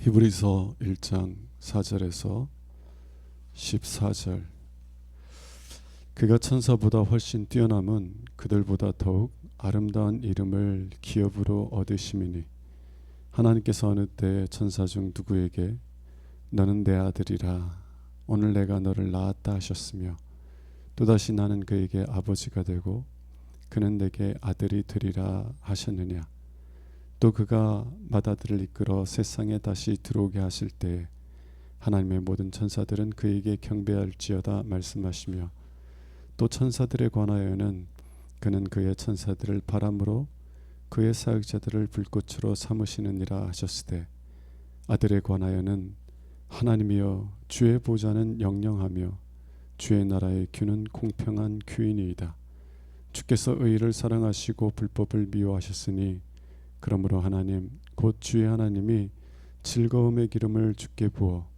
히브리서 1장 4절에서 14절. 그가 천사보다 훨씬 뛰어남은 그들보다 더욱 아름다운 이름을 기업으로 얻으심이니 하나님께서 어느 때에 천사 중 누구에게 너는 내 아들이라 오늘 내가 너를 낳았다 하셨으며 또다시 나는 그에게 아버지가 되고 그는 내게 아들이 되리라 하셨느냐. 또 그가 맏아들을 이끌어 세상에 다시 들어오게 하실 때에 하나님의 모든 천사들은 그에게 경배할지어다 말씀하시며 또 천사들에 관하여는 그는 그의 천사들을 바람으로 그의 사역자들을 불꽃으로 삼으시느니라 하셨으되 아들에 관하여는 하나님이여 주의 보좌는 영영하며 주의 나라의 규는 공평한 규이니이다. 주께서 의를 사랑하시고 불법을 미워하셨으니 그러므로 하나님 곧 주의 하나님이 즐거움의 기름을 주께 부어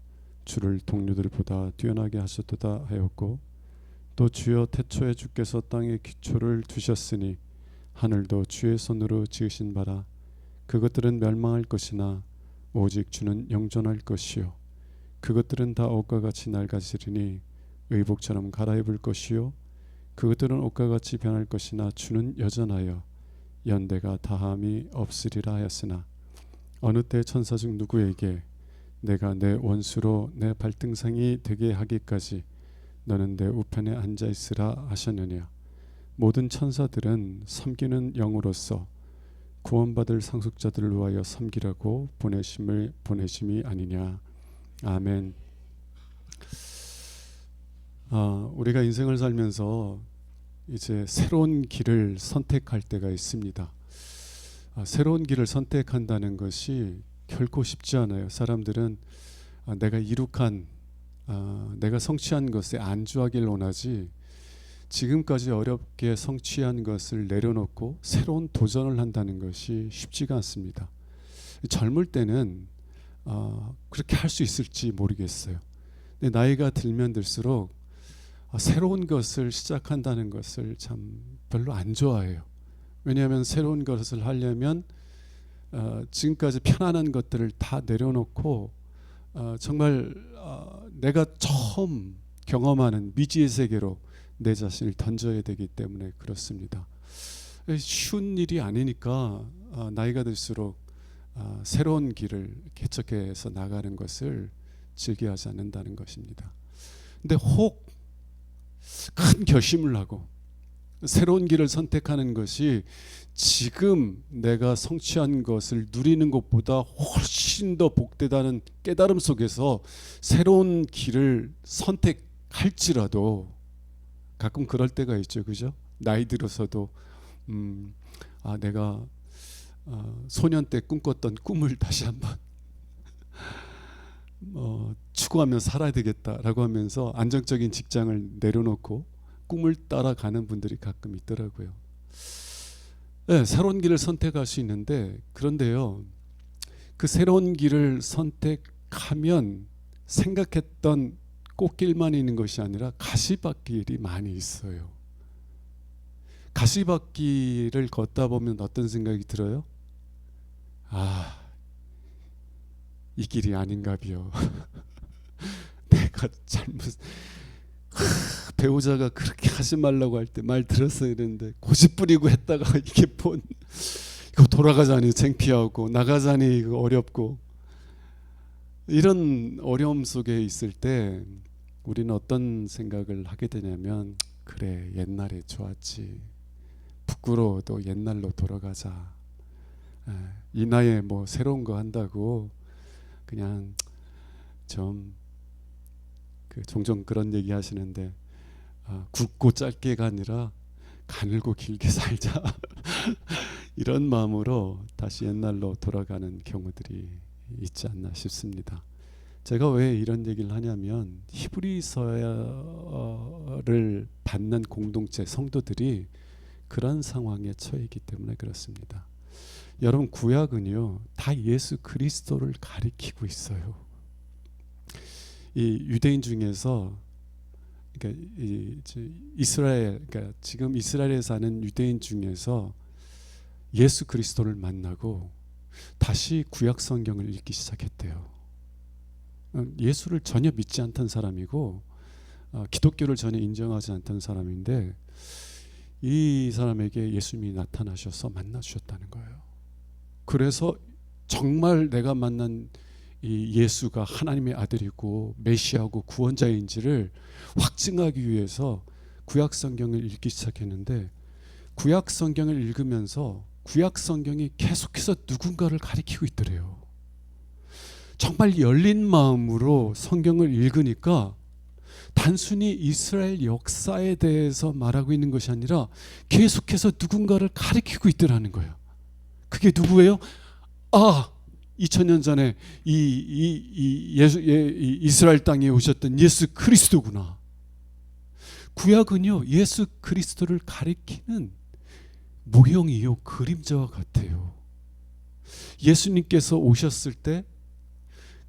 주를 동료들보다 뛰어나게 하셨도다 하였고 또 주여 태초에 주께서 땅에 기초를 두셨으니 하늘도 주의 손으로 지으신 바라 그것들은 멸망할 것이나 오직 주는 영존할 것이요 그것들은 다 옷과 같이 낡아지리니 의복처럼 갈아입을 것이요 그것들은 옷과 같이 변할 것이나 주는 여전하여 연대가 다함이 없으리라 하였으나 어느 때 천사 중 누구에게 내가 내 원수로 내 발등상이 되게 하기까지 너는 내 우편에 앉아 있으라 하셨느냐. 모든 천사들은 섬기는 영으로서 구원받을 상속자들을 위하여 섬기라고 보내심이 아니냐. 아멘. 우리가 인생을 살면서 이제 새로운 길을 선택할 때가 있습니다. 새로운 길을 선택한다는 것이 결코 쉽지 않아요. 사람들은 내가 이룩한 내가 성취한 것에 안주하길 원하지 지금까지 어렵게 성취한 것을 내려놓고 새로운 도전을 한다는 것이 쉽지가 않습니다. 젊을 때는 그렇게 할 수 있을지 모르겠어요. 근데 나이가 들면 들수록 새로운 것을 시작한다는 것을 참 별로 안 좋아해요. 왜냐하면 새로운 것을 하려면 지금까지 편안한 것들을 다 내려놓고 정말 내가 처음 경험하는 미지의 세계로 내 자신을 던져야 되기 때문에 그렇습니다. 쉬운 일이 아니니까 나이가 들수록 새로운 길을 개척해서 나가는 것을 즐겨하지 않는다는 것입니다. 근데 혹 큰 결심을 하고 새로운 길을 선택하는 것이 지금 내가 성취한 것을 누리는 것보다 훨씬 더 복되다는 깨달음 속에서 새로운 길을 선택할지라도 가끔 그럴 때가 있죠, 그죠? 나이 들어서도 내가 소년 때 꿈꿨던 꿈을 다시 한번 추구하며 살아야 되겠다라고 하면서 안정적인 직장을 내려놓고 꿈을 따라가는 분들이 가끔 있더라고요. 네, 새로운 길을 선택할 수 있는데 그런데요, 그 새로운 길을 선택하면 생각했던 꽃길만 있는 것이 아니라 가시밭길이 많이 있어요. 가시밭길을 걷다 보면 어떤 생각이 들어요? 이 길이 아닌가비요. 내가 잘못 배우자가 그렇게 하지 말라고 할 때 말 들었어야 되는데 고집 부리고 했다가 이게 이거 돌아가자니 창피하고 나가자니 이거 어렵고 이런 어려움 속에 있을 때 우리는 어떤 생각을 하게 되냐면 그래 옛날에 좋았지 부끄러워도 옛날로 돌아가자. 이 나이에 뭐 새로운 거 한다고 그냥 좀 종종 그런 얘기 하시는데 굵고 짧게가 아니라 가늘고 길게 살자 이런 마음으로 다시 옛날로 돌아가는 경우들이 있지 않나 싶습니다. 제가 왜 이런 얘기를 하냐면 히브리서를 받는 공동체 성도들이 그런 상황에 처해 있기 때문에 그렇습니다. 여러분 구약은요 다 예수 그리스도를 가리키고 있어요. 이 유대인 중에서 그러니까 이스라엘 그러니까 지금 이스라엘에 사는 유대인 중에서 예수 그리스도를 만나고 다시 구약 성경을 읽기 시작했대요. 예수를 전혀 믿지 않던 사람이고 기독교를 전혀 인정하지 않던 사람인데 이 사람에게 예수님이 나타나셔서 만나 주셨다는 거예요. 그래서 정말 내가 만난 이 예수가 하나님의 아들이고 메시아고 구원자인지를 확증하기 위해서 구약 성경을 읽기 시작했는데, 구약 성경을 읽으면서 구약 성경이 계속해서 누군가를 가리키고 있더래요. 정말 열린 마음으로 성경을 읽으니까 단순히 이스라엘 역사에 대해서 말하고 있는 것이 아니라 계속해서 누군가를 가리키고 있더라는 거예요. 그게 누구예요? 2000년 전에 이스라엘 땅에 오셨던 예수 그리스도구나. 구약은요, 예수 그리스도를 가리키는 모형이요, 그림자와 같아요. 예수님께서 오셨을 때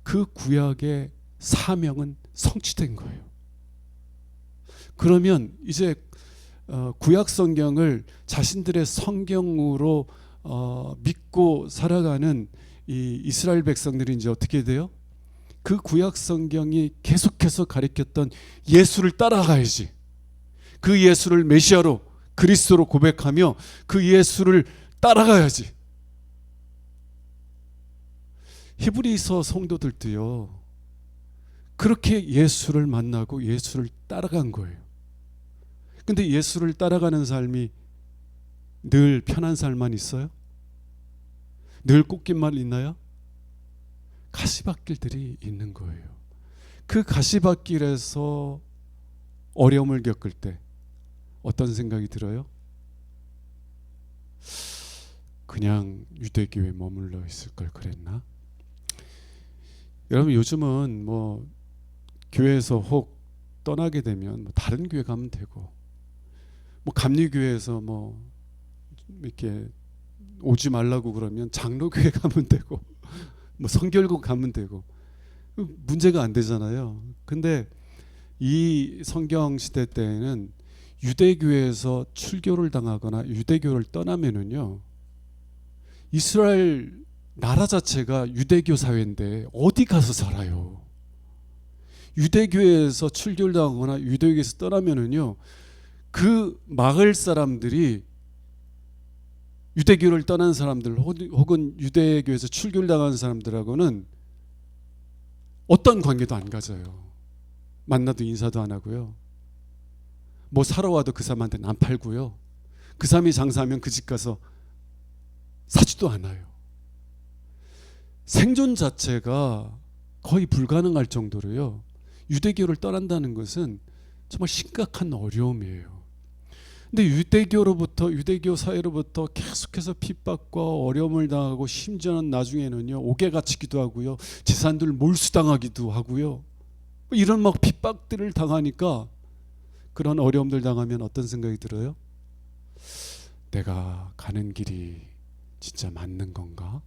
그 구약의 사명은 성취된 거예요. 그러면 이제 구약 성경을 자신들의 성경으로 믿고 살아가는 이 이스라엘 백성들이 이제 어떻게 돼요? 그 구약 성경이 계속해서 가리켰던 예수를 따라가야지. 그 예수를 메시아로 그리스도로 고백하며 그 예수를 따라가야지. 히브리서 성도들도요, 그렇게 예수를 만나고 예수를 따라간 거예요. 근데 예수를 따라가는 삶이 늘 편한 삶만 있어요? 늘 꽃길만 있나요? 가시밭길들이 있는 거예요. 그 가시밭길에서 어려움을 겪을 때 어떤 생각이 들어요? 그냥 유대교에 머물러 있을 걸 그랬나? 여러분, 요즘은 뭐 교회에서 혹 떠나게 되면 뭐 다른 교회 가면 되고, 뭐 감리교회에서 뭐 이렇게 오지 말라고 그러면 장로교회 가면 되고, 뭐 성결국 가면 되고, 문제가 안 되잖아요. 근데 이 성경 시대 때에는 유대교회에서 출교를 당하거나 유대교를 떠나면은요, 이스라엘 나라 자체가 유대교 사회인데 어디 가서 살아요? 유대교회에서 출교를 당하거나 유대교에서 떠나면은요, 그 마을 사람들이 유대교를 떠난 사람들 혹은 유대교에서 출교를 당한 사람들하고는 어떤 관계도 안 가져요. 만나도 인사도 안 하고요. 뭐 사러 와도 그 사람한테는 안 팔고요. 그 사람이 장사하면 그 집 가서 사지도 않아요. 생존 자체가 거의 불가능할 정도로요, 유대교를 떠난다는 것은 정말 심각한 어려움이에요. 근데 유대교 사회로부터 계속해서 핍박과 어려움을 당하고, 심지어는 나중에는요 옥에 갇히기도 하고요, 재산들 몰수당하기도 하고요, 이런 막 핍박들을 당하니까 그런 어려움들 당하면 어떤 생각이 들어요? 내가 가는 길이 진짜 맞는 건가?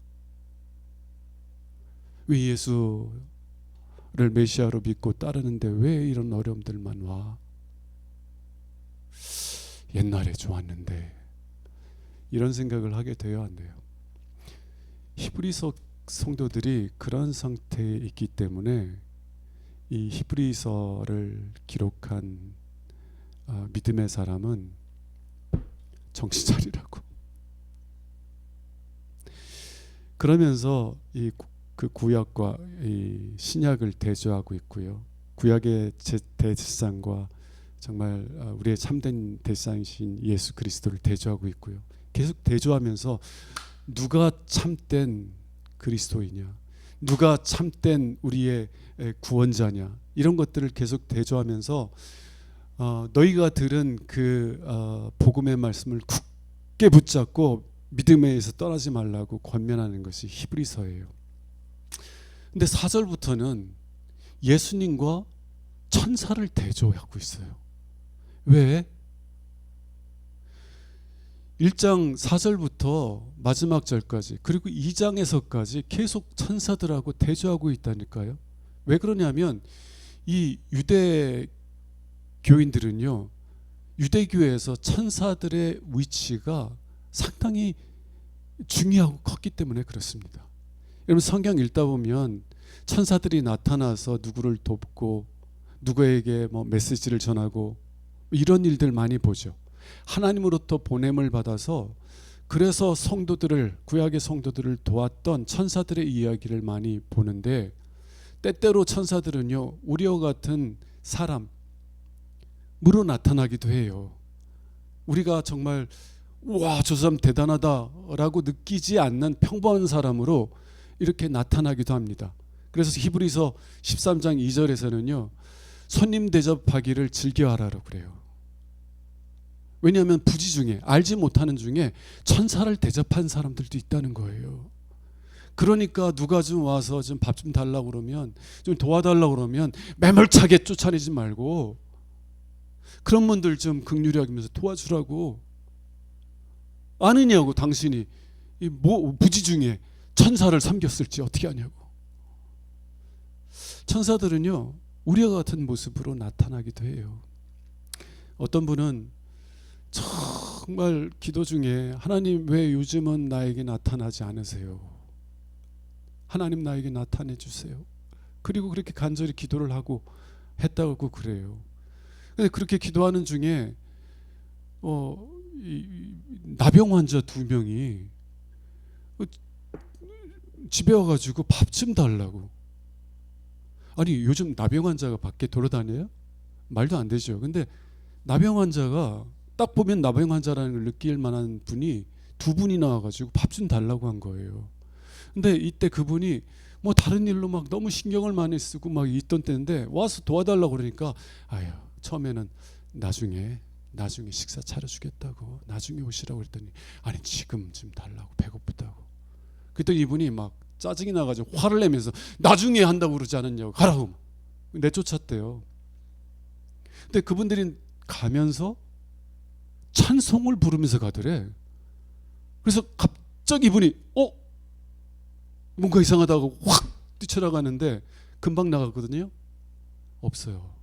왜 예수를 메시아로 믿고 따르는데 왜 이런 어려움들만 와? 옛날에 좋았는데, 이런 생각을 하게 돼요, 안 돼요? 히브리서 성도들이 그런 상태에 있기 때문에 이 히브리서를 기록한 믿음의 사람은 정신 차리라고. 그러면서 그 구약과 이 신약을 대조하고 있고요. 구약의 대제사장과 정말 우리의 참된 대제사장이신 예수 그리스도를 대조하고 있고요. 계속 대조하면서 누가 참된 그리스도이냐, 누가 참된 우리의 구원자냐, 이런 것들을 계속 대조하면서 너희가 들은 그 복음의 말씀을 굳게 붙잡고 믿음에서 떠나지 말라고 권면하는 것이 히브리서예요. 근데 4절부터는 예수님과 천사를 대조하고 있어요. 왜? 1장 4절부터 마지막 절까지, 그리고 2장에서까지 계속 천사들하고 대조하고 있다니까요. 왜 그러냐면 이 유대 교인들은요, 유대교에서 천사들의 위치가 상당히 중요하고 컸기 때문에 그렇습니다. 여러분 성경 읽다 보면 천사들이 나타나서 누구를 돕고 누구에게 뭐 메시지를 전하고 이런 일들 많이 보죠. 하나님으로부터 보냄을 받아서 그래서 성도들을, 구약의 성도들을 도왔던 천사들의 이야기를 많이 보는데, 때때로 천사들은요 우리와 같은 사람으로 나타나기도 해요. 우리가 정말 와, 저 사람 대단하다라고 느끼지 않는 평범한 사람으로 이렇게 나타나기도 합니다. 그래서 히브리서 13장 2절에서는요 손님 대접하기를 즐겨하라고 그래요. 왜냐하면 부지 중에, 알지 못하는 중에 천사를 대접한 사람들도 있다는 거예요. 그러니까 누가 좀 와서 좀 밥 좀 달라고 그러면, 좀 도와달라고 그러면 매몰차게 쫓아내지 말고 그런 분들 좀 긍휼히 여기면서 도와주라고. 아느냐고 당신이 이 부지 중에 천사를 섬겼을지 어떻게 아냐고. 천사들은요 우리와 같은 모습으로 나타나기도 해요. 어떤 분은 정말 기도 중에 하나님 왜 요즘은 나에게 나타나지 않으세요? 하나님 나에게 나타내 주세요. 그리고 그렇게 간절히 기도를 하고 했다고 그래요. 근데 그렇게 기도하는 중에 나병 환자 2명이 집에 와가지고 밥 좀 달라고. 아니 요즘 나병 환자가 밖에 돌아다녀요? 말도 안 되죠. 근데 나병 환자가 딱 보면 나병 환자라는 걸 느낄 만한 분이 2분이 나와가지고 밥 좀 달라고 한 거예요. 근데 이때 그분이 뭐 다른 일로 막 너무 신경을 많이 쓰고 막 있던 때인데 와서 도와달라고 그러니까 아유 처음에는 나중에 식사 차려주겠다고 나중에 오시라고 그랬더니 아니 지금 좀 달라고 배고프다고. 그랬더니 이분이 막 짜증이 나가지고 화를 내면서 나중에 한다고 그러지 않았냐고 가라고 내쫓았대요. 근데 그분들이 가면서 찬송을 부르면서 가더래. 그래서 갑자기 이분이 뭔가 이상하다고 확 뛰쳐나가는데 금방 나갔거든요. 없어요.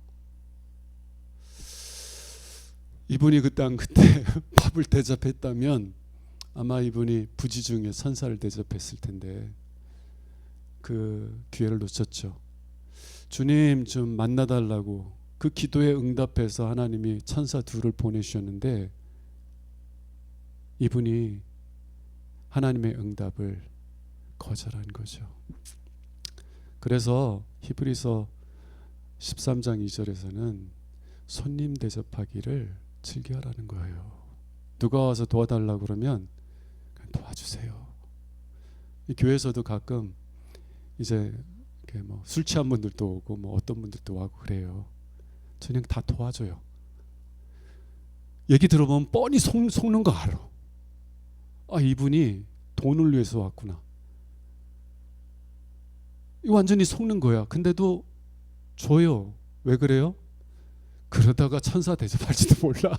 이분이 그때 밥을 대접했다면 아마 이분이 부지 중에 천사를 대접했을 텐데 그 기회를 놓쳤죠. 주님 좀 만나달라고 그 기도에 응답해서 하나님이 천사 2를 보내주셨는데 이분이 하나님의 응답을 거절한 거죠. 그래서 히브리서 13장 2절에서는 손님 대접하기를 즐겨하라는 거예요. 누가 와서 도와달라고 그러면 그냥 도와주세요. 이 교회에서도 가끔 이제 뭐 술 취한 분들도 오고 뭐 어떤 분들도 와고 그래요. 그냥 다 도와줘요. 얘기 들어보면 뻔히 속는 거 알아. 아 이분이 돈을 위해서 왔구나. 이 완전히 속는 거야. 근데도 줘요. 왜 그래요? 그러다가 천사 대접할지도 몰라.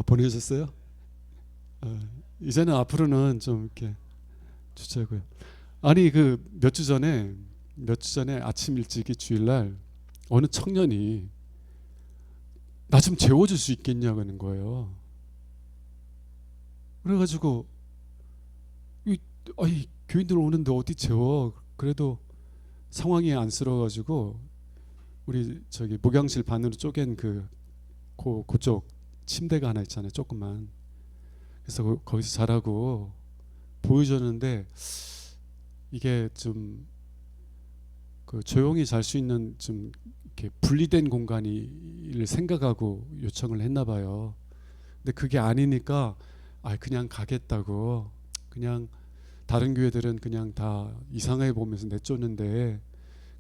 보내셨어요? 이제는 앞으로는 좀 이렇게 주자고요. 아니 그 몇 주 전에 아침 일찍이 주일날 어느 청년이 나 좀 재워줄 수 있겠냐고 하는 거예요. 그래가지고 교인들 오는데 어디 재워? 그래도 상황이 안쓰러워가지고 우리 저기 목양실 반으로 쪼갠 그쪽 침대가 하나 있잖아요, 조그만. 그래서 거기서 자라고 보여줬는데 이게 좀 그 조용히 잘 수 있는 좀 이렇게 분리된 공간을 생각하고 요청을 했나 봐요. 근데 그게 아니니까 그냥 가겠다고. 그냥 다른 교회들은 그냥 다 이상하게 보면서 내쫓는데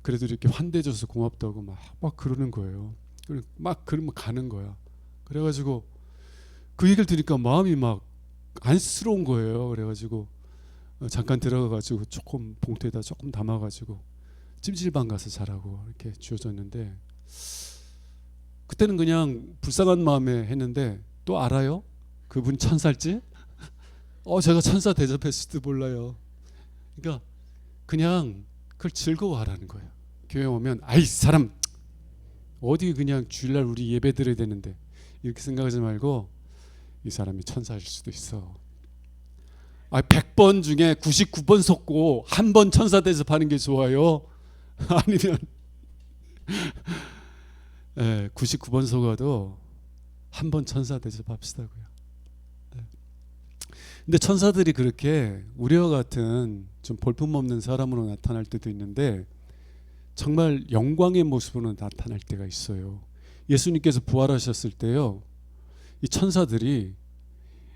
그래도 이렇게 환대해줘서 고맙다고 막 그러는 거예요. 막 그러면 가는 거야. 그래가지고 그 얘기를 들으니까 마음이 막 안쓰러운 거예요. 그래가지고 잠깐 들어가가지고 조금 봉투에다 조금 담아가지고 찜질방 가서 자라고 이렇게 주어졌는데 그때는 그냥 불쌍한 마음에 했는데 또 알아요? 그분 천사일지? 제가 천사 대접했을지도 몰라요. 그러니까 그냥 그걸 즐거워하라는 거예요. 교회 오면 아이 사람 어디 그냥 주일날 우리 예배 드려야 되는데 이렇게 생각하지 말고 이 사람이 천사일 수도 있어. 100번 중에 99번 속고 한 번 천사 대접하는 게 좋아요? 아니면 99번 속아도 한 번 천사 대접합시다고요. 근데 천사들이 그렇게 우리와 같은 좀 볼품없는 사람으로 나타날 때도 있는데 정말 영광의 모습으로 나타날 때가 있어요. 예수님께서 부활하셨을 때요, 이 천사들이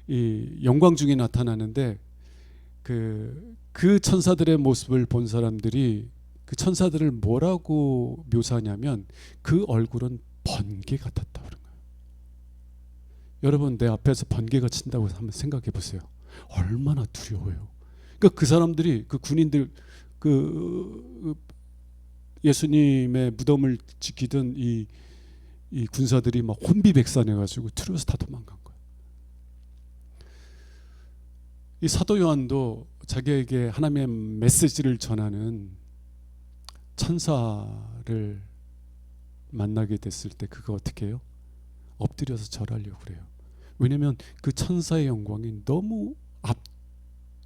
이 영광 중에 나타나는데 그 천사들의 모습을 본 사람들이 그 천사들을 뭐라고 묘사하냐면 그 얼굴은 번개 같았다 그런 거예요. 여러분, 내 앞에서 번개가 친다고 한번 생각해 보세요. 얼마나 두려워요. 그러니까 그 사람들이, 그 군인들, 그 예수님의 무덤을 지키던 이 군사들이 막 혼비백산해가지고 두려워서 다 도망간 거예요. 이 사도 요한도 자기에게 하나님의 메시지를 전하는 천사를 만나게 됐을 때 그거 어떻게 해요? 엎드려서 절하려고 그래요. 왜냐하면 그 천사의 영광이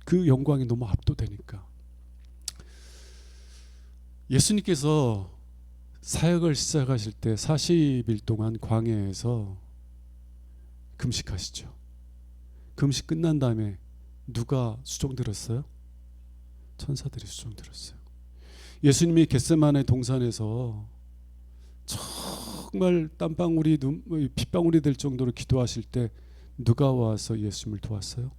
그 영광이 너무 압도되니까. 예수님께서 사역을 시작하실 때 40일 동안 광야에서 금식하시죠. 금식 끝난 다음에 누가 수종 들었어요? 천사들이 수종 들었어요. 예수님이 겟세마네 동산에서 정말 땀방울이 핏방울이 될 정도로 기도하실 때 누가 와서 예수님을 도왔어요?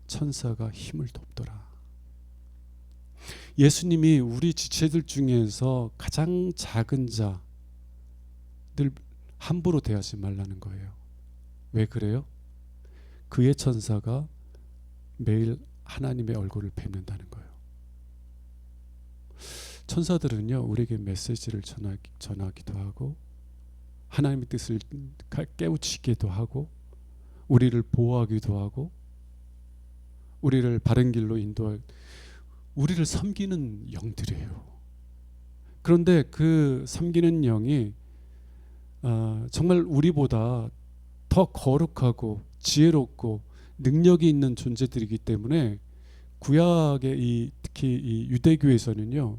천사가 힘을 돕더라. 예수님이 우리 지체들 중에서 가장 작은 자들 함부로 대하지 말라는 거예요. 왜 그래요? 그의 천사가 매일 하나님의 얼굴을 뵙는다는 거예요. 천사들은요, 우리에게 메시지를 전하기도 하고 하나님의 뜻을 깨우치기도 하고 우리를 보호하기도 하고 우리를 바른 길로 인도할, 우리를 섬기는 영들이에요. 그런데 그 섬기는 영이 정말 우리보다 더 거룩하고 지혜롭고 능력이 있는 존재들이기 때문에 구약의 특히 이 유대교에서는요,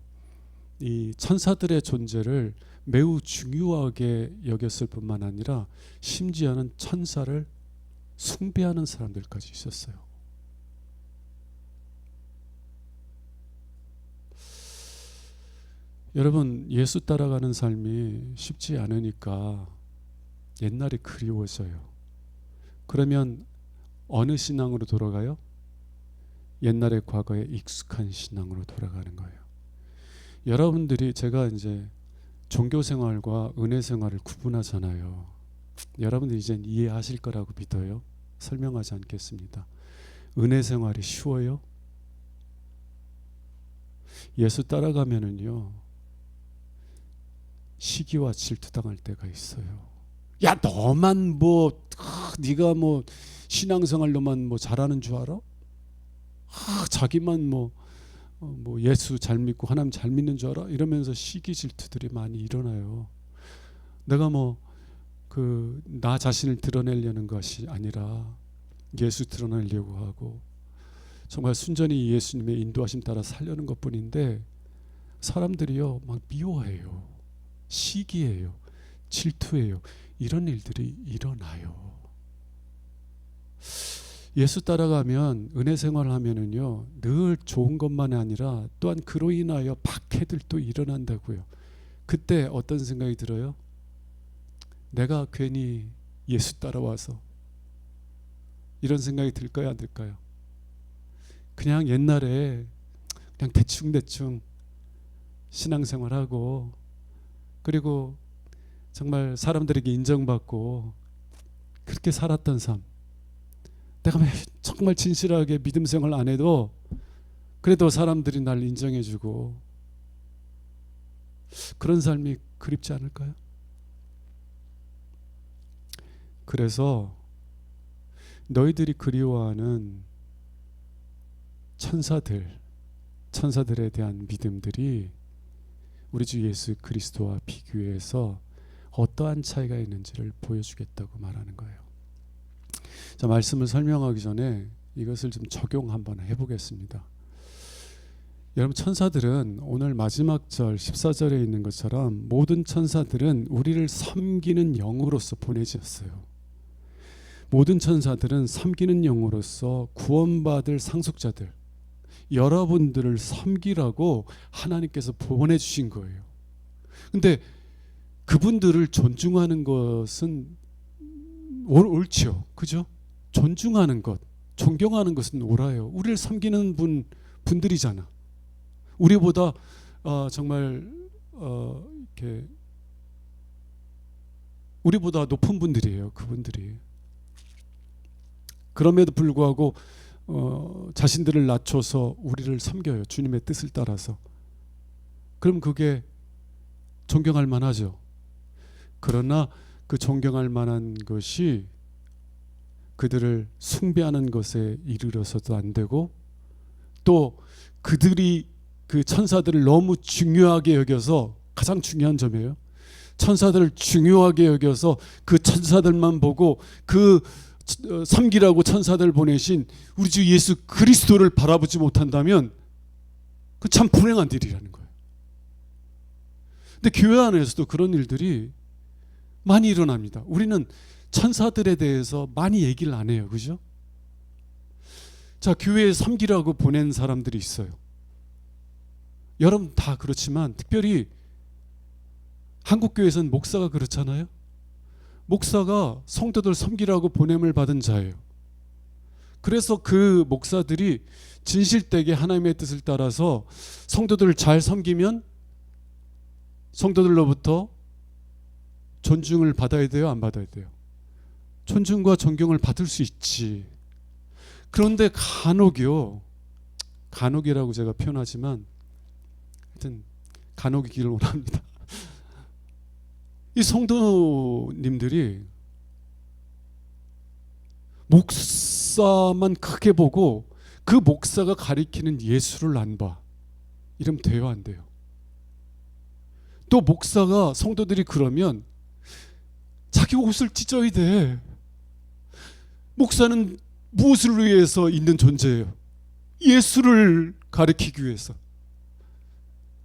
이 천사들의 존재를 매우 중요하게 여겼을 뿐만 아니라 심지어는 천사를 숭배하는 사람들까지 있었어요. 여러분, 예수 따라가는 삶이 쉽지 않으니까 옛날이 그리워져요. 그러면 어느 신앙으로 돌아가요? 옛날의 과거에 익숙한 신앙으로 돌아가는 거예요. 여러분들이, 제가 이제 종교 생활과 은혜 생활을 구분하잖아요. 여러분들이 이제 이해하실 거라고 믿어요. 설명하지 않겠습니다. 은혜 생활이 쉬워요? 예수 따라가면은요, 시기와 질투당할 때가 있어요. 야, 너만 네가 신앙생활로만 잘하는 줄 알아? 자기만 예수 잘 믿고 하나님 잘 믿는 줄 알아? 이러면서 시기 질투들이 많이 일어나요. 내가 나 자신을 드러내려는 것이 아니라 예수 드러내려고 하고 정말 순전히 예수님의 인도하심 따라 살려는 것뿐인데 사람들이요, 막 미워해요. 시기해요. 질투해요. 이런 일들이 일어나요. 예수 따라가면, 은혜 생활을 하면은요, 늘 좋은 것만이 아니라 또한 그로 인하여 박해들도 일어난다고요. 그때 어떤 생각이 들어요? 내가 괜히 예수 따라와서, 이런 생각이 들까요, 안 들까요? 그냥 옛날에 그냥 대충 신앙생활하고, 그리고 정말 사람들에게 인정받고 그렇게 살았던 삶, 내가 정말 진실하게 믿음 생활 안 해도 그래도 사람들이 날 인정해주고, 그런 삶이 그립지 않을까요? 그래서 너희들이 그리워하는 천사들에 대한 믿음들이 우리 주 예수 그리스도와 비교해서 어떠한 차이가 있는지를 보여주겠다고 말하는 거예요. 자, 말씀을 설명하기 전에 이것을 좀 적용 한번 해보겠습니다. 여러분, 천사들은 오늘 마지막 절 14절에 있는 것처럼 모든 천사들은 우리를 섬기는 영으로서 보내졌어요. 모든 천사들은 섬기는 영으로서 구원받을 상속자들, 여러분들을 섬기라고 하나님께서 보내주신 거예요. 근데 그분들을 존중하는 것은 옳죠. 그죠? 존중하는 것, 존경하는 것은 옳아요. 우리를 섬기는 분들이잖아. 우리보다 정말 이렇게 우리보다 높은 분들이에요. 그분들이. 그럼에도 불구하고 자신들을 낮춰서 우리를 섬겨요. 주님의 뜻을 따라서. 그럼 그게 존경할 만하죠. 그러나 그 존경할 만한 것이 그들을 숭배하는 것에 이르러서도 안 되고, 또 그들이 그 천사들을 너무 중요하게 여겨서, 가장 중요한 점이에요. 천사들을 중요하게 여겨서 그 천사들만 보고 그 섬기라고 천사들 보내신 우리 주 예수 그리스도를 바라보지 못한다면 그 참 불행한 일이라는 거예요. 근데 교회 안에서도 그런 일들이 많이 일어납니다. 우리는 천사들에 대해서 많이 얘기를 안 해요. 그죠? 자, 교회에 섬기라고 보낸 사람들이 있어요. 여러분 다 그렇지만 특별히 한국교회에서는 목사가 그렇잖아요. 목사가 성도들 섬기라고 보냄을 받은 자예요. 그래서 그 목사들이 진실되게 하나님의 뜻을 따라서 성도들을 잘 섬기면 성도들로부터 존중을 받아야 돼요? 안 받아야 돼요? 존중과 존경을 받을 수 있지. 그런데 간혹이라고 제가 표현하지만 하여튼 간혹이기를 원합니다. 이 성도님들이 목사만 크게 보고 그 목사가 가리키는 예수를 안 봐. 이러면 돼요, 안 돼요? 또 목사가, 성도들이 그러면 자기 옷을 찢어야 돼. 목사는 무엇을 위해서 있는 존재예요? 예수를 가리키기 위해서.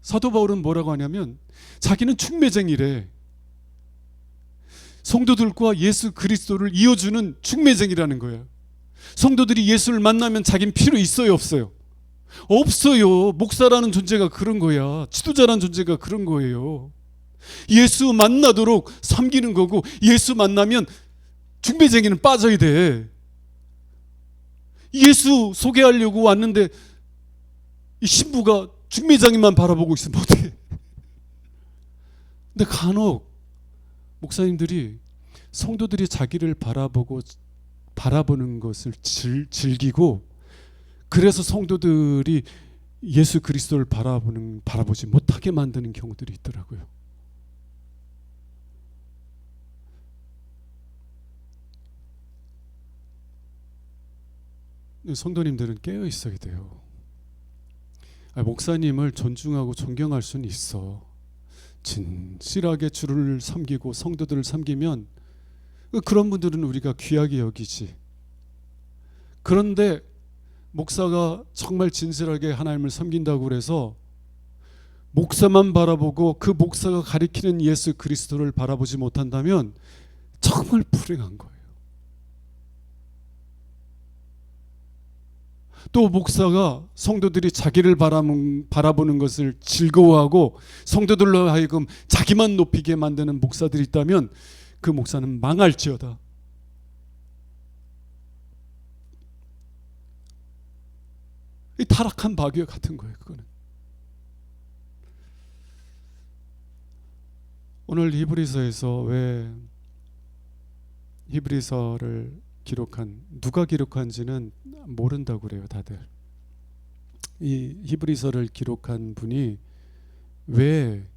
사도 바울은 뭐라고 하냐면 자기는 충매쟁이래. 성도들과 예수 그리스도를 이어주는 충매쟁이라는 거예요. 성도들이 예수를 만나면 자기는 필요 있어요, 없어요? 없어요. 목사라는 존재가 그런 거야. 지도자라는 존재가 그런 거예요. 예수 만나도록 섬기는 거고, 예수 만나면 중매쟁이는 빠져야 돼. 예수 소개하려고 왔는데 이 신부가 중매장이만 바라보고 있으면 어떡해. 근데 간혹 목사님들이 성도들이 자기를 바라보는 것을 즐기고, 그래서 성도들이 예수 그리스도를 바라보지 못하게 만드는 경우들이 있더라고요. 성도님들은 깨어 있어야 돼요. 목사님을 존중하고 존경할 수는 있어. 진실하게 주를 섬기고 성도들을 섬기면 그런 분들은 우리가 귀하게 여기지. 그런데 목사가 정말 진실하게 하나님을 섬긴다고 그래서 목사만 바라보고 그 목사가 가리키는 예수 그리스도를 바라보지 못한다면 정말 불행한 거예요. 또 목사가 성도들이 자기를 바라보는 것을 즐거워하고 성도들로 하여금 자기만 높이게 만드는 목사들이 있다면 그 목사는 망할지어다. 이 타락한 바위와 같은 거예요. 그거는. 오늘 히브리서에서 왜 히브리서를 누가 기록한지는 모른다고 그래요, 다들. 이 히브리서를 기록한 분이 왜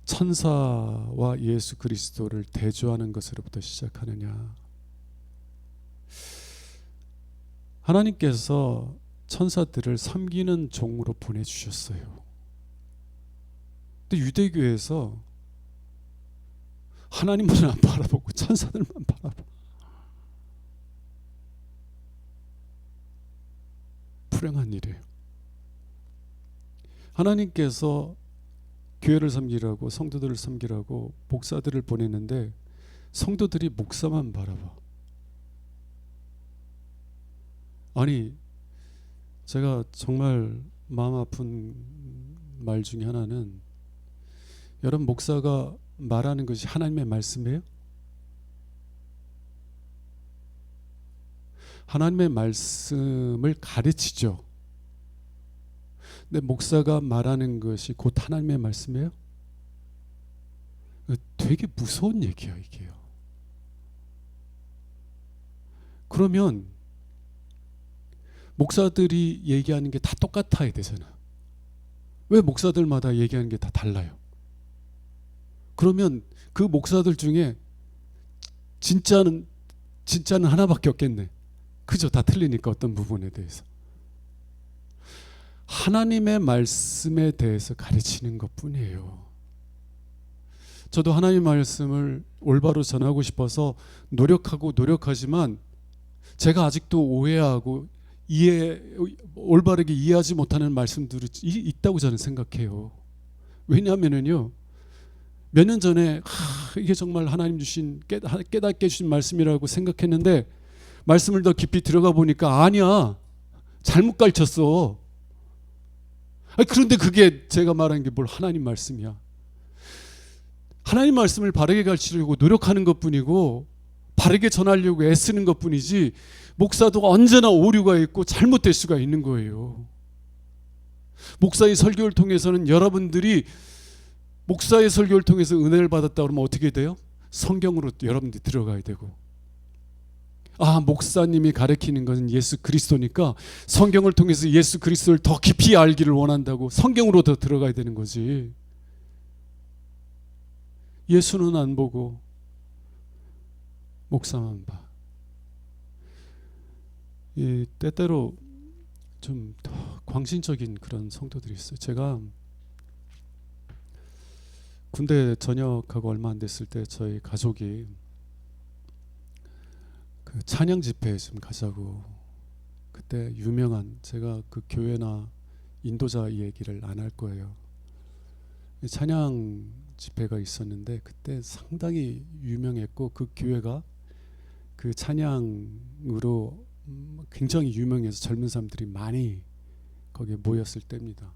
천사와 예수 그리스도를 대조하는 것으로부터 시작하느냐. 하나님께서 천사들을 섬기는 종으로 보내주셨어요. 근데 유대교에서 하나님을 안 바라보고 천사들만 바라봐. 불행한 일이에요. 하나님께서 교회를 섬기라고, 성도들을 섬기라고 목사들을 보내는데 성도들이 목사만 바라봐. 아니, 제가 정말 마음 아픈 말 중에 하나는, 여러분, 목사가 말하는 것이 하나님의 말씀이에요? 하나님의 말씀을 가르치죠. 근데 목사가 말하는 것이 곧 하나님의 말씀이에요? 되게 무서운 얘기야, 이게요. 그러면 목사들이 얘기하는 게 다 똑같아야 되잖아. 왜 목사들마다 얘기하는 게 다 달라요? 그러면 그 목사들 중에 진짜는 하나밖에 없겠네. 그죠? 다 틀리니까 어떤 부분에 대해서. 하나님의 말씀에 대해서 가르치는 것뿐이에요. 저도 하나님의 말씀을 올바로 전하고 싶어서 노력하지만 제가 아직도 오해하고 올바르게 이해하지 못하는 말씀들이 있다고 저는 생각해요. 왜냐하면요, 몇 년 전에 이게 정말 하나님 주신 깨닫게 주신 말씀이라고 생각했는데 말씀을 더 깊이 들어가 보니까 아니야, 잘못 가르쳤어. 그런데 그게 제가 말한 게 뭘 하나님 말씀이야. 하나님 말씀을 바르게 가르치려고 노력하는 것뿐이고 바르게 전하려고 애쓰는 것뿐이지, 목사도 언제나 오류가 있고 잘못될 수가 있는 거예요. 목사의 설교를 통해서는, 여러분들이 목사의 설교를 통해서 은혜를 받았다 그러면 어떻게 돼요? 성경으로 여러분들이 들어가야 되고, 목사님이 가르치는 것은 예수 그리스도니까 성경을 통해서 예수 그리스도를 더 깊이 알기를 원한다고 성경으로 더 들어가야 되는 거지. 예수는 안 보고 목사만 봐. 때때로 좀 더 광신적인 그런 성도들이 있어요. 제가 군대 전역하고 얼마 안 됐을 때 저희 가족이 그 찬양 집회에 좀 가자고, 그때 유명한, 제가 그 교회나 인도자 얘기를 안 할 거예요. 찬양 집회가 있었는데 그때 상당히 유명했고, 그 교회가 그 찬양으로 굉장히 유명해서 젊은 사람들이 많이 거기에 모였을 때입니다.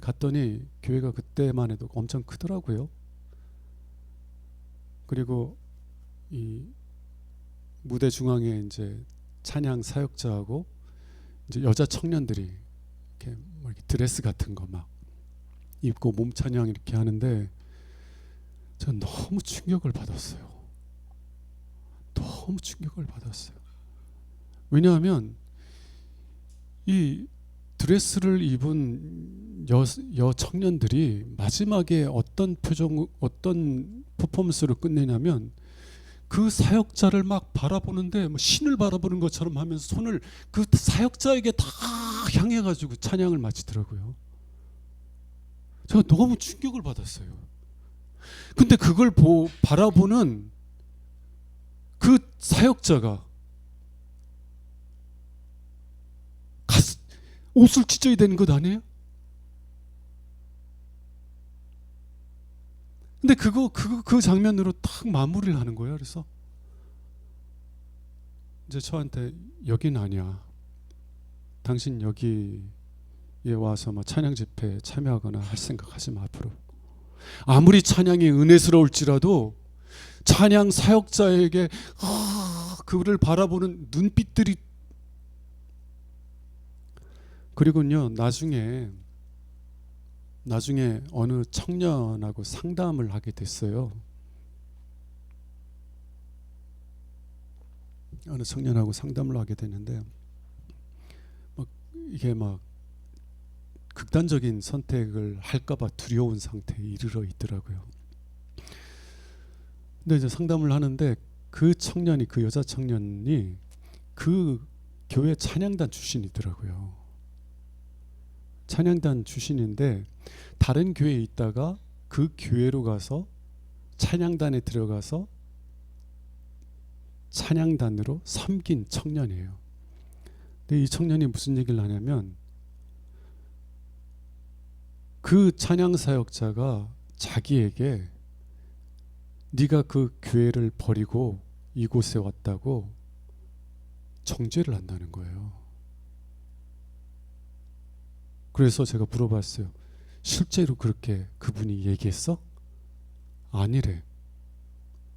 갔더니 교회가 그때만 해도 엄청 크더라고요. 그리고 이 무대 중앙에 이제 찬양 사역자하고 이제 여자 청년들이 이렇게 드레스 같은 거 막 입고 몸 찬양 이렇게 하는데, 저는 너무 충격을 받았어요. 너무 충격을 받았어요. 왜냐하면 이 드레스를 입은 여 청년들이 마지막에 어떤 퍼포먼스로 끝내냐면, 그 사역자를 막 바라보는데 신을 바라보는 것처럼 하면서 손을 그 사역자에게 다 향해 가지고 찬양을 마치더라고요. 제가 너무 충격을 받았어요. 근데 그걸 바라보는 그 사역자가 옷을 찢어야 되는 것 아니에요? 근데 그 장면으로 딱 마무리를 하는 거예요. 그래서 이제 저한테, 여긴 아니야. 당신 여기에 와서 찬양 집회에 참여하거나 할 생각하지 마. 앞으로 아무리 찬양이 은혜스러울지라도 찬양 사역자에게 그를 바라보는 눈빛들이. 그리고요, 나중에 어느 청년하고 상담을 하게 됐어요. 어느 청년하고 상담을 하게 되는데 이게 극단적인 선택을 할까봐 두려운 상태에 이르러 있더라고요. 근데 이제 상담을 하는데 그 여자 청년이 그 교회 찬양단 출신이더라고요. 찬양단 출신인데 다른 교회에 있다가 그 교회로 가서 찬양단에 들어가서 찬양단으로 섬긴 청년이에요. 근데 이 청년이 무슨 얘기를 하냐면 그 찬양 사역자가 자기에게 네가 그 교회를 버리고 이곳에 왔다고 정죄를 한다는 거예요. 그래서 제가 물어봤어요. 실제로 그렇게 그분이 얘기했어? 아니래.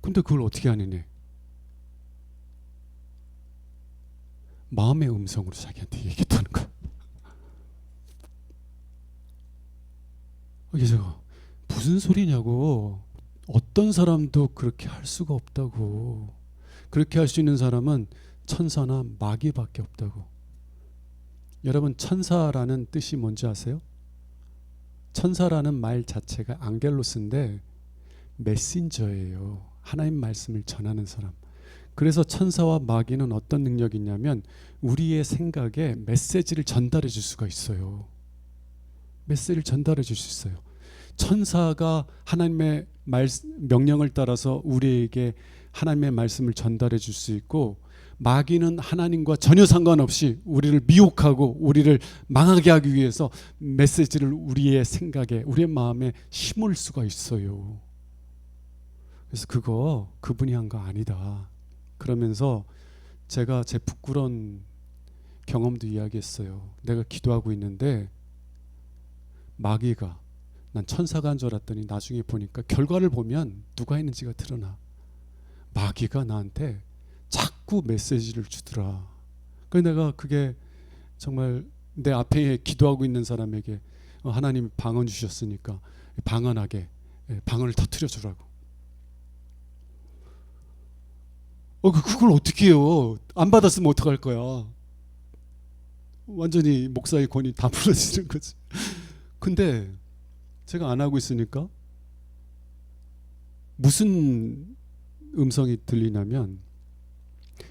근데 그걸 어떻게 아니네? 마음의 음성으로 자기한테 얘기했다는 거야. 이게 제가 무슨 소리냐고. 어떤 사람도 그렇게 할 수가 없다고. 그렇게 할 수 있는 사람은 천사나 마귀밖에 없다고. 여러분, 천사라는 뜻이 뭔지 아세요? 천사라는 말 자체가 앙겔로스인데 메신저예요. 하나님 말씀을 전하는 사람. 그래서 천사와 마귀는 어떤 능력이 있냐면 우리의 생각에 메시지를 전달해 줄 수가 있어요. 메시지를 전달해 줄 수 있어요. 천사가 하나님의 명령을 따라서 우리에게 하나님의 말씀을 전달해 줄 수 있고, 마귀는 하나님과 전혀 상관없이 우리를 미혹하고 우리를 망하게 하기 위해서 메시지를 우리의 생각에, 우리의 마음에 심을 수가 있어요. 그래서 그거 그분이 한 거 아니다. 그러면서 제가 제 부끄러운 경험도 이야기했어요. 내가 기도하고 있는데 마귀가, 난 천사가 한 줄 알았더니 나중에 보니까 결과를 보면 누가 했는지가 드러나. 마귀가 나한테 자꾸 메시지를 주더라. 그래서 내가 그게 정말 내 앞에 기도하고 있는 사람에게 하나님이 방언 주셨으니까 방언하게 방언을 터뜨려 주라고. 그걸 어떻게 해요? 안 받았으면 어떡할 거야? 완전히 목사의 권위 다 무너지는 거지. 근데 제가 안 하고 있으니까 무슨 음성이 들리냐면,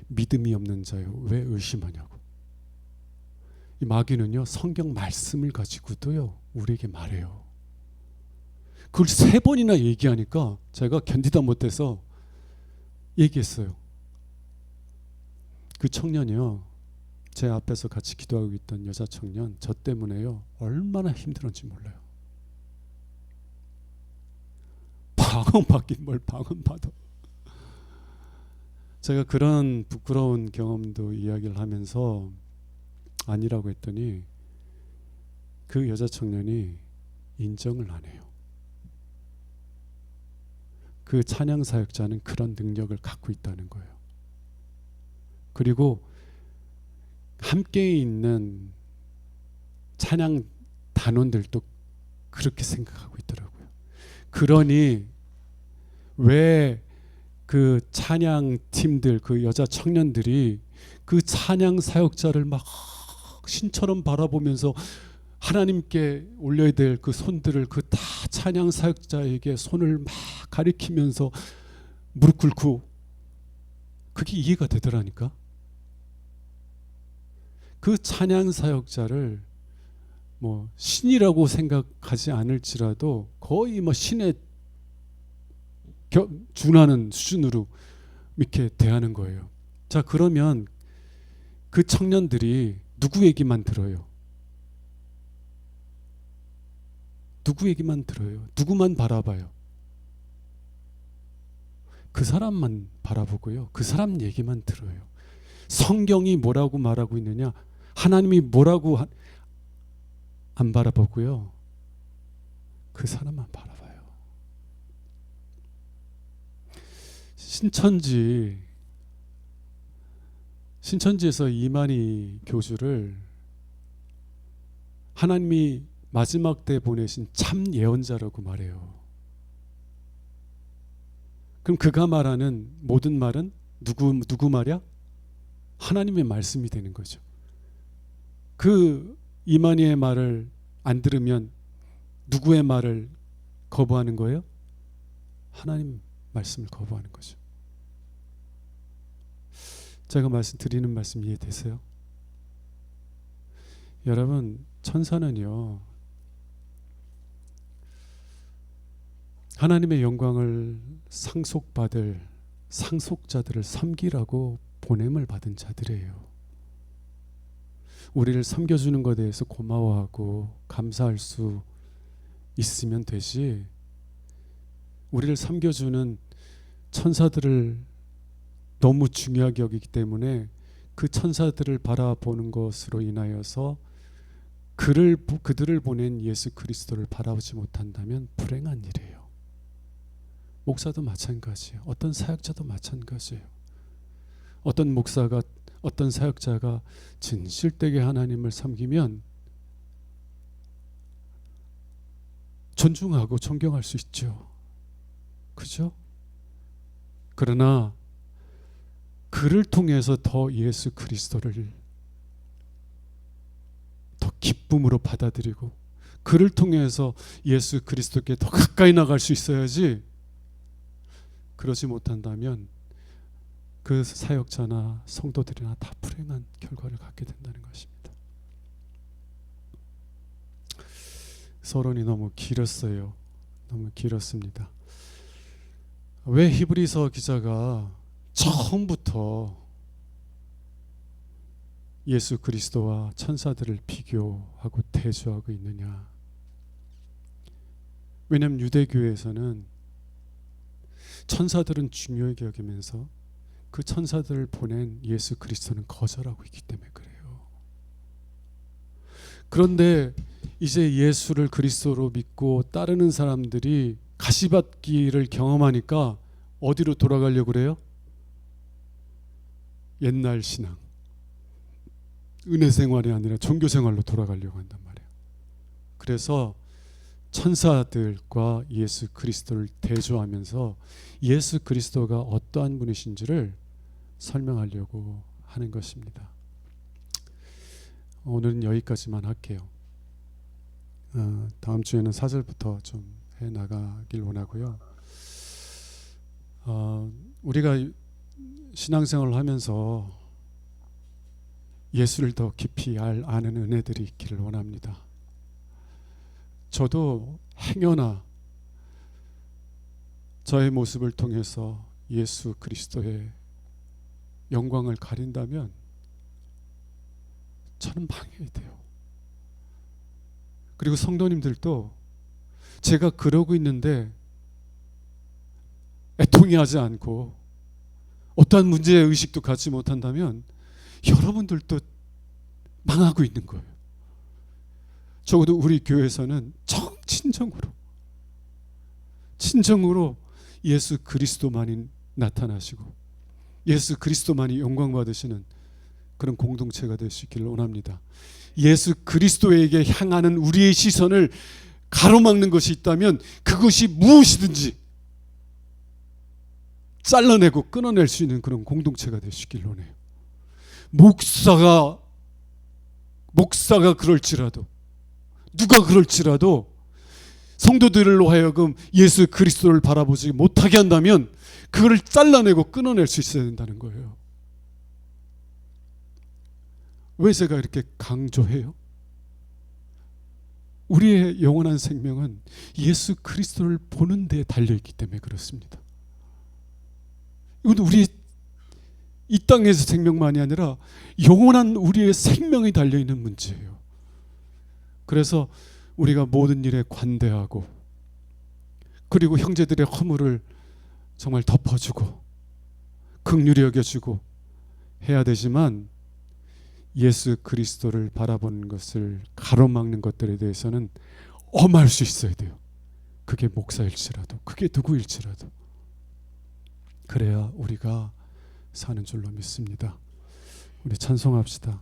믿음이 없는 자요, 왜 의심하냐고. 이 마귀는요, 성경 말씀을 가지고도요 우리에게 말해요. 그걸 3번이나 얘기하니까 제가 견디다 못해서 얘기했어요. 그 청년이요, 제 앞에서 같이 기도하고 있던 여자 청년, 저 때문에요 얼마나 힘들었는지 몰라요. 방언 받긴 뭘 방언 받아. 제가 그런 부끄러운 경험도 이야기를 하면서 아니라고 했더니 그 여자 청년이 인정을 안 해요. 그 찬양 사역자는 그런 능력을 갖고 있다는 거예요. 그리고 함께 있는 찬양 단원들도 그렇게 생각하고 있더라고요. 그러니 왜 그 찬양 팀들, 그 여자 청년들이 그 찬양 사역자를 막 신처럼 바라보면서 하나님께 올려야 될 그 손들을 그 다 찬양 사역자에게 손을 막 가리키면서 무릎 꿇고, 그게 이해가 되더라니까. 그 찬양 사역자를 뭐 신이라고 생각하지 않을지라도 거의 뭐 신에 준하는 수준으로 이렇게 대하는 거예요. 자, 그러면 그 청년들이 누구 얘기만 들어요? 누구 얘기만 들어요? 누구만 바라봐요? 그 사람만 바라보고요, 그 사람 얘기만 들어요. 성경이 뭐라고 말하고 있느냐, 하나님이 뭐라고 안 바라보고요, 그 사람만 바라봐요. 신천지에서 이만희 교주를 하나님이 마지막 때 보내신 참 예언자라고 말해요. 그럼 그가 말하는 모든 말은 누구 말이야? 하나님의 말씀이 되는 거죠. 그 이만희의 말을 안 들으면 누구의 말을 거부하는 거예요? 하나님 말씀을 거부하는 거죠. 제가 드리는 말씀 이해되세요? 여러분, 천사는요 하나님의 영광을 상속받을 상속자들을 섬기라고 보냄을 받은 자들이에요. 우리를 섬겨주는 것에 대해서 고마워하고 감사할 수 있으면 되지, 우리를 섬겨주는 천사들을 너무 중요하게 여기기 때문에 그 천사들을 바라보는 것으로 인하여서 그들을 보낸 예수 그리스도를 바라보지 못한다면 불행한 일이에요. 목사도 마찬가지예요. 어떤 사역자도 마찬가지예요. 어떤 목사가, 어떤 사역자가 진실되게 하나님을 섬기면 존중하고 존경할 수 있죠. 그죠? 그러나 그를 통해서 더 예수 그리스도를 더 기쁨으로 받아들이고 그를 통해서 예수 그리스도께 더 가까이 나갈 수 있어야지, 그러지 못한다면 그 사역자나 성도들이나 다 불행한 결과를 갖게 된다는 것입니다. 서론이 너무 길었어요. 너무 길었습니다. 왜 히브리서 기자가 처음부터 예수 그리스도와 천사들을 비교하고 대조하고 있느냐? 왜냐하면 유대교에서는 천사들은 중요하게 여기면서 그 천사들을 보낸 예수 그리스도는 거절하고 있기 때문에 그래요. 그런데 이제 예수를 그리스도로 믿고 따르는 사람들이 가시받기를 경험하니까 어디로 돌아가려고 그래요? 옛날 신앙, 은혜 생활이 아니라 종교 생활로 돌아가려고 한단 말이에요. 그래서 천사들과 예수 그리스도를 대조하면서 예수 그리스도가 어떠한 분이신지를 설명하려고 하는 것입니다. 오늘은 여기까지만 할게요. 다음 주에는 4절부터 좀 해나가길 원하고요. 우리가 신앙생활을 하면서 예수를 더 깊이 아는 은혜들이 있기를 원합니다. 저도 행여나 저의 모습을 통해서 예수 그리스도의 영광을 가린다면 저는 망해야 돼요. 그리고 성도님들도 제가 그러고 있는데 애통해하지 않고 어떠한 문제의식도 갖지 못한다면 여러분들도 망하고 있는 거예요. 적어도 우리 교회에서는 친정으로 예수 그리스도만이 나타나시고 예수 그리스도만이 영광 받으시는 그런 공동체가 되시기를 원합니다. 예수 그리스도에게 향하는 우리의 시선을 가로막는 것이 있다면 그것이 무엇이든지 잘라내고 끊어낼 수 있는 그런 공동체가 되시길 원해요. 목사가 그럴지라도, 누가 그럴지라도 성도들로 하여금 예수 그리스도를 바라보지 못하게 한다면 그걸 잘라내고 끊어낼 수 있어야 된다는 거예요. 왜 제가 이렇게 강조해요? 우리의 영원한 생명은 예수 그리스도를 보는 데 달려있기 때문에 그렇습니다. 이건 우리 이 땅에서 생명만이 아니라 영원한 우리의 생명이 달려있는 문제예요. 그래서 우리가 모든 일에 관대하고 그리고 형제들의 허물을 정말 덮어주고 긍휼히 여겨주고 해야 되지만 예수 그리스도를 바라보는 것을 가로막는 것들에 대해서는 엄할 수 있어야 돼요. 그게 목사일지라도, 그게 누구일지라도. 그래야 우리가 사는 줄로 믿습니다. 우리 찬송합시다.